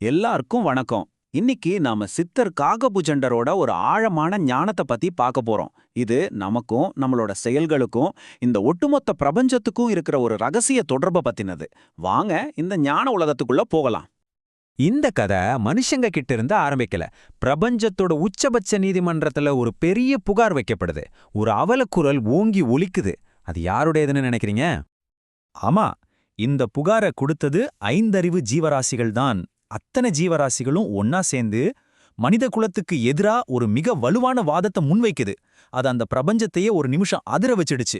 எல்லாருக்கும் வணக்கம். இன்னைக்கு நாம சித்தர் காகபுஜண்டரோட ஒரு ஆழமான ஞானத்தை பத்தி பார்க்க போறோம். இது நமக்கும் நம்மளோட செயல்களுக்கும் இந்த ஒட்டுமொத்த பிரபஞ்சத்துக்கும் இருக்கிற ஒரு ரகசிய தொடர்பை பத்தினது. வாங்க இந்த ஞான உலகத்துக்குள்ள போகலாம். இந்த கதை மனுஷங்க கிட்ட இருந்து ஆரம்பிக்கல. பிரபஞ்சத்தோட உச்சபட்ச நீதிமன்றத்துல ஒரு பெரிய புகார் வைக்கப்படுது. ஒரு அவலக்குரல் ஓங்கி ஒலிக்குது. அது யாருடையதுன்னு நினைக்கிறீங்க? ஆமா, இந்த புகாரை கொடுத்தது ஐந்தறிவு ஜீவராசிகள் தான். அத்தனை ஜீவராசிகளும் ஒன்னா சேர்ந்து மனித குலத்துக்கு எதிரா ஒரு மிக வலுவான வாதத்தை முன்வைக்குது. அது அந்த பிரபஞ்சத்தையே ஒரு நிமிஷம் அதிர வச்சிடுச்சு.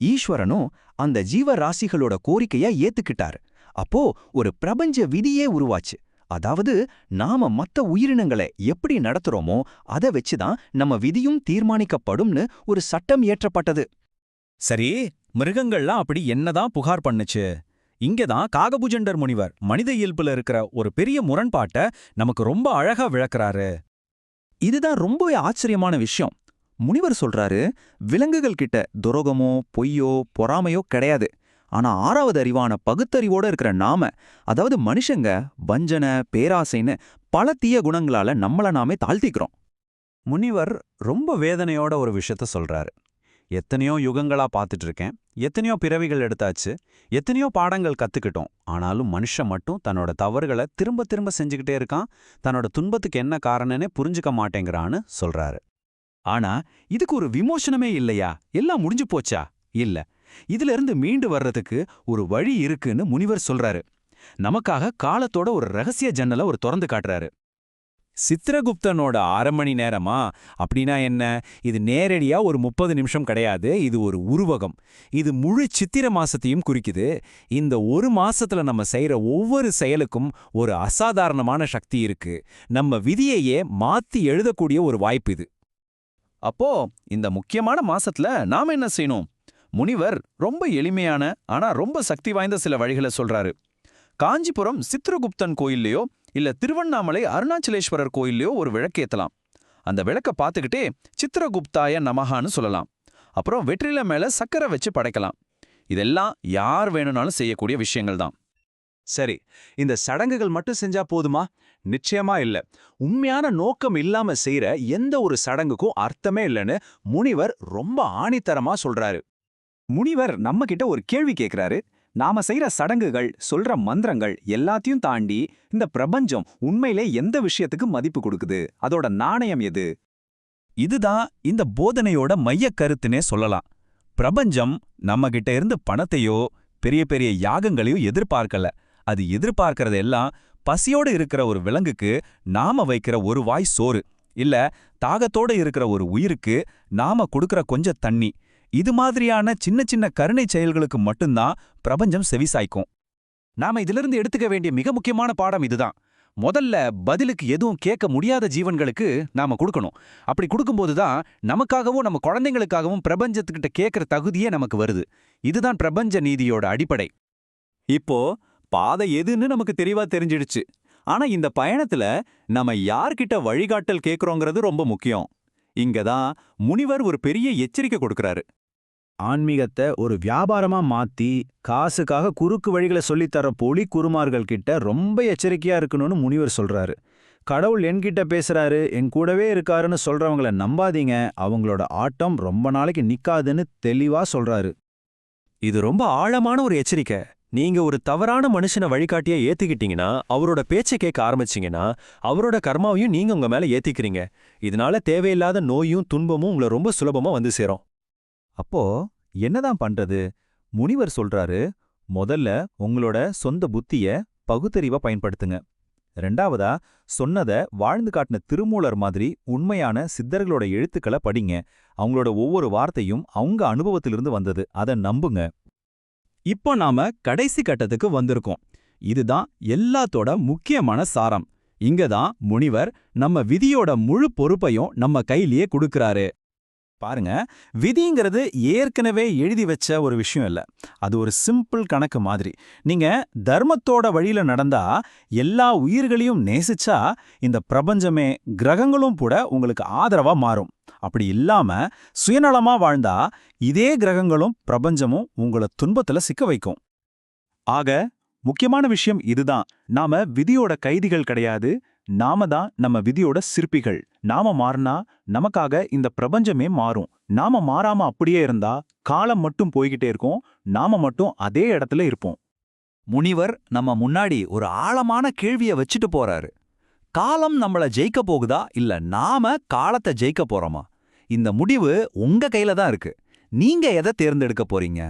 ஈஸ்வரனும் அந்த ஜீவராசிகளோட கோரிக்கைய ஏத்துக்கிட்டாரு. அப்போ ஒரு பிரபஞ்ச விதியே உருவாச்சு. அதாவது நாம மத்த உயிரினங்களை எப்படி நடத்துறோமோ அதை வச்சுதான் நம்ம விதியும் தீர்மானிக்கப்படும்னு ஒரு சட்டம் இயற்றப்பட்டது. சரி, மிருகங்கள்லாம் அப்படி என்னதான் புகார் பண்ணுச்சு? இங்கதான் காகபுஜண்டர் முனிவர் மனித இயல்புல இருக்கிற ஒரு பெரிய முரண்பாட்டை நமக்கு ரொம்ப அழகா விளக்குறாரு. இதுதான் ரொம்பவே ஆச்சரியமான விஷயம். முனிவர் சொல்றாரு, விலங்குகள் கிட்ட துரோகமோ பொய்யோ பொறாமையோ கிடையாது. ஆனா ஆறாவது அறிவான பகுத்தறிவோட இருக்கிற நாம, அதாவது மனுஷங்க வஞ்சன பேராசைன்னு பல தீய குணங்களால நம்மள நாமே தாழ்த்திக்கிறோம். முனிவர் ரொம்ப வேதனையோட ஒரு விஷயத்த சொல்றாரு. எத்தனையோ யுகங்களா பார்த்துட்டு இருக்கேன், எத்தனையோ பிறவிகள் எடுத்தாச்சு, எத்தனையோ பாடங்கள் கத்துக்கிட்டோம். ஆனாலும் மனுஷன் மட்டும் தன்னோட தவறுகளை திரும்ப திரும்ப செஞ்சுக்கிட்டே இருக்கான். தன்னோட துன்பத்துக்கு என்ன காரணம்னே புரிஞ்சுக்க மாட்டேங்கிறான்னு சொல்றாரு. ஆனா இதுக்கு ஒரு விமோசனமே இல்லையா? எல்லாம் முடிஞ்சு போச்சா? இல்ல. இதுல இருந்து மீண்டு வர்றதுக்கு ஒரு வழி இருக்குன்னு முனிவர் சொல்றாரு. நமக்காக காலத்தோட ஒரு ரகசிய ஜன்னலை ஒரு திறந்து காட்டுறாரு. சித்திரகுப்தனோட 1/2 மணி நேரமா? அப்படின்னா என்ன? இது நேரடியா ஒரு 30 நிமிஷம் கிடையாது. இது ஒரு உருவகம். இது முழு சித்திர மாசத்தையும் குறிக்குது. இந்த ஒரு மாசத்துல நம்ம செய்யற ஒவ்வொரு செயலுக்கும் ஒரு அசாதாரணமான சக்தி இருக்கு. நம்ம விதியையே மாத்தி எழுதக்கூடிய ஒரு வாய்ப்பு இது. அப்போ இந்த முக்கியமான மாசத்துல நாம என்ன செய்யணும்? முனிவர் ரொம்ப எளிமையான ஆனா ரொம்ப சக்தி வாய்ந்த சில வழிகளை சொல்றாரு. காஞ்சிபுரம் சித்திரகுப்தன் கோயில்லையோ இல்ல திருவண்ணாமலை அருணாச்சலேஸ்வரர் கோயில்லையோ ஒரு விளக்கேத்தலாம். அந்த விளக்க பார்த்துக்கிட்டே சித்திரகுப்தாய நமகான்னு சொல்லலாம். அப்புறம் வெற்றில மேல சக்கரை வச்சு படைக்கலாம். இதெல்லாம் யார் வேணும்னாலும் செய்யக்கூடிய விஷயங்கள் தான். சரி, இந்த சடங்குகள் மட்டும் செஞ்சா போதுமா? நிச்சயமா இல்ல. உண்மையான நோக்கம் இல்லாம செய்யற எந்த ஒரு சடங்குக்கும் அர்த்தமே இல்லைன்னு முனிவர் ரொம்ப ஆணித்தரமா சொல்றாரு. முனிவர் நம்ம கிட்ட ஒரு கேள்வி கேட்கிறாரு. நாம செய்யற சடங்குகள், சொல்ற மந்திரங்கள் எல்லாத்தையும் தாண்டி இந்த பிரபஞ்சம் உண்மையிலே எந்த விஷயத்துக்கு மதிப்பு கொடுக்குது? அதோட நாணயம் எது? இதுதான் இந்த போதனையோட மையக் கருத்துனே சொல்லலாம். பிரபஞ்சம் நம்ம கிட்ட இருந்து பணத்தையோ பெரிய பெரிய யாகங்களையோ எதிர்பார்க்கல. அது எதிர்பார்க்கறது எல்லாம் பசியோட இருக்கிற ஒரு விலங்குக்கு நாம வைக்கிற ஒரு வாய் சோறு, இல்ல தாகத்தோட இருக்கிற ஒரு உயிருக்கு நாம கொடுக்கிற கொஞ்சம் தண்ணி. இது மாதிரியான சின்ன சின்ன கருணை செயல்களுக்கு மட்டும்தான் பிரபஞ்சம் செவிசாய்க்கும். நாம இதிலிருந்து எடுத்துக்க வேண்டிய மிக முக்கியமான பாடம் இதுதான். முதல்ல பதிலுக்கு எதுவும் கேட்க முடியாத ஜீவன்களுக்கு நாம கொடுக்கணும். அப்படி கொடுக்கும்போதுதான் நமக்காகவும் நம்ம குழந்தைங்களுக்காகவும் பிரபஞ்சத்துக்கிட்ட கேட்கிற தகுதியே நமக்கு வருது. இதுதான் பிரபஞ்ச நீதியோட அடிப்படை. இப்போ பாதை எதுன்னு நமக்கு தெளிவா தெரிஞ்சிடுச்சு. ஆனா இந்த பயணத்துல நம்ம யார்கிட்ட வழிகாட்டல் கேட்கறோங்கிறது ரொம்ப முக்கியம். இங்கதான் முனிவர் ஒரு பெரிய எச்சரிக்கை கொடுக்கறாரு. ஆன்மீகத்தை ஒரு வியாபாரமா மாத்தி காசுக்காக குறுக்கு வழிகளை சொல்லித்தர பொலி குருமார்கள் கிட்ட ரொம்ப எச்சரிக்கையா இருக்கணும்னு முனிவர் சொல்றாரு. கடவுள் என்கிட்ட பேசுறாரு, என் கூடவே இருக்காருன்னு சொல்றவங்கள நம்பாதீங்க, அவங்களோட ஆட்டம் ரொம்ப நாளைக்கு நிக்காதுன்னு தெளிவா சொல்றாரு. இது ரொம்ப ஆழமான ஒரு எச்சரிக்கை. நீங்க ஒரு தவறான மனுஷனை வழிகாட்டியா ஏத்துக்கிட்டீங்கன்னா, அவரோட பேச்சை கேட்க ஆரம்பிச்சீங்கன்னா, அவரோட கர்மாவையும் நீங்க உங்க மேல ஏத்திக்கிறீங்க. இதனால தேவையில்லாத நோயும் துன்பமும் உங்களை ரொம்ப சுலபமா வந்து சேரும். அப்போ என்னதான் பண்றது? முனிவர் சொல்றாரு, முதல்ல உங்களோட சொந்த புத்திய பகுத்தறிவா பயன்படுத்துங்க. ரெண்டாவதா சொன்னத வாழ்ந்து காட்டின திருமூலர் மாதிரி உண்மையான சித்தர்களோட எழுத்துக்களை படிங்க. அவங்களோட ஒவ்வொரு வார்த்தையும் அவங்க அனுபவத்திலிருந்து வந்தது, அதை நம்புங்க. இப்போ நாம கடைசி கட்டத்துக்கு வந்திருக்கோம். இதுதான் எல்லாத்தோட முக்கியமான சாரம். இங்கதான் முனிவர் நம்ம விதியோட முழு பொறுப்பையும் நம்ம கையிலேயே கொடுக்கறாரு. பாருங்க, விதிங்கிறது ஏற்கனவே எழுதி வச்ச ஒரு விஷயம் இல்ல. அது ஒரு சிம்பிள் கணக்கு மாதிரி. நீங்க தர்மத்தோட வழியில நடந்தா, எல்லா உயிர்களையும் நேசிச்சா, இந்த பிரபஞ்சமே கிரகங்களும் கூட உங்களுக்கு ஆதரவா மாறும். அப்படி இல்லாம சுயநலமா வாழ்ந்தா, இதே கிரகங்களும் பிரபஞ்சமும் உங்களை துன்பத்துல சிக்க வைக்கும். ஆக முக்கியமான விஷயம் இதுதான். நாம விதியோட கைதிகள் கிடையாது. நாம தான் நம்ம விதியோட சிற்பிகள். நாம மாறினா நமக்காக இந்த பிரபஞ்சமே மாறும். நாம மாறாம அப்படியே இருந்தா காலம் மட்டும் போய்கிட்டே இருக்கும். நாம மட்டும் அதே இடத்துல இருப்போம். முனிவர் நம்ம முன்னாடி ஒரு ஆழமான கேள்விய வச்சுட்டு போறாரு. காலம் நம்மள ஜெயிக்க போகுதா இல்ல நாம காலத்தை ஜெயிக்க போறோமா? இந்த முடிவு உங்க கையில தான் இருக்கு. நீங்க எதை தேர்ந்தெடுக்க போறீங்க?